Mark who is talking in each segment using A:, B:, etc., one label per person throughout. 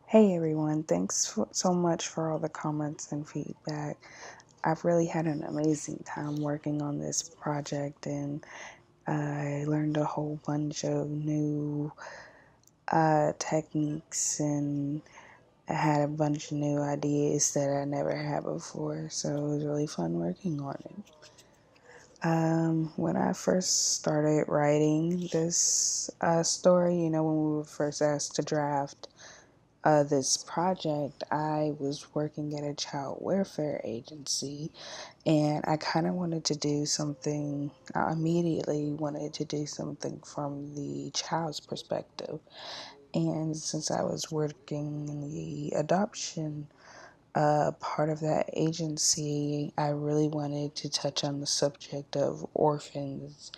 A: Hey everyone, so much for all the comments and feedback. I've really had an amazing time working on this project, and I learned a whole bunch of new techniques, and I had a bunch of new ideas that I never had before, so it was really fun working on it. When I first started writing this story, when we were first asked to draft this project, I was working at a child welfare agency, and I kind of wanted to do something, I immediately wanted to do something from the child's perspective. And since I was working in the adoption part of that agency, I really wanted to touch on the subject of orphans.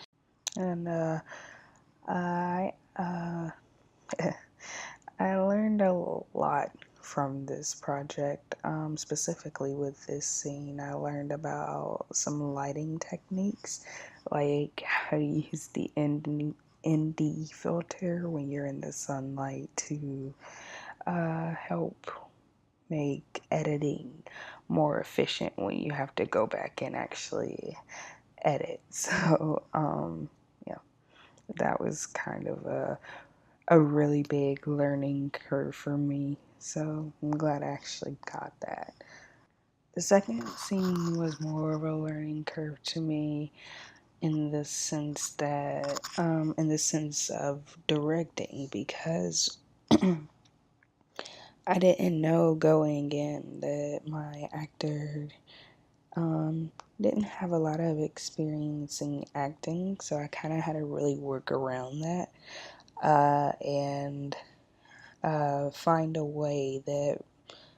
A: And I I learned a lot from this project, specifically with this scene. I learned about some lighting techniques, like how to use the ND filter when you're in the sunlight to help make editing more efficient when you have to go back and actually edit. So, yeah, that was kind of a really big learning curve for me. So I'm glad I actually got that. The second scene was more of a learning curve to me in the sense of directing, because I didn't know going in that my actor didn't have a lot of experience in acting, so I kind of had to really work around that and find a way that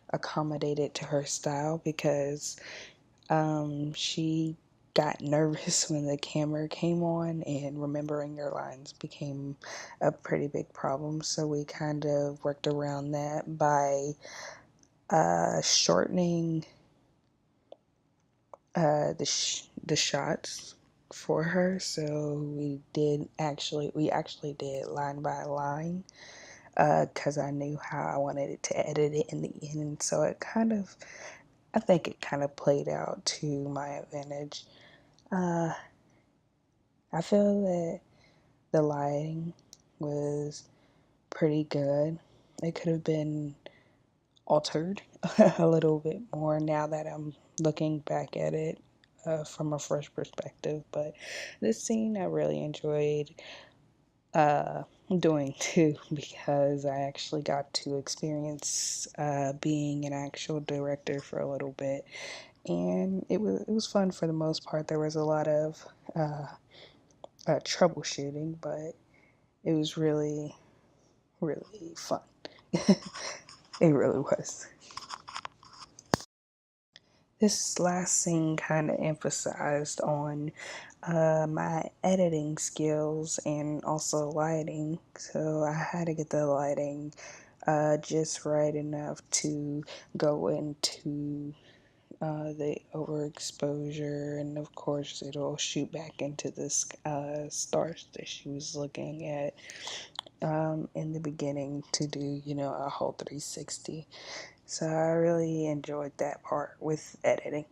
A: accommodated to her style, because she got nervous when the camera came on, and remembering her lines became a pretty big problem. So we kind of worked around that by shortening the shots for her. So we actually did line by line, because I knew how I wanted it to edit it in the end. So I think it kind of played out to my advantage. Uh, I feel that the lighting was pretty good. It could have been altered a little bit more now that I'm looking back at it from a fresh perspective. But this scene I really enjoyed uh, doing too, because I actually got to experience being an actual director for a little bit, and it was fun for the most part. There was a lot of troubleshooting, but it was really really fun. It really was. This last scene kind of emphasized on my editing skills and also lighting. So I had to get the lighting just right enough to go into the overexposure, and of course it'll shoot back into the stars that she was looking at in the beginning to do, a whole 360. So I really enjoyed that part with editing.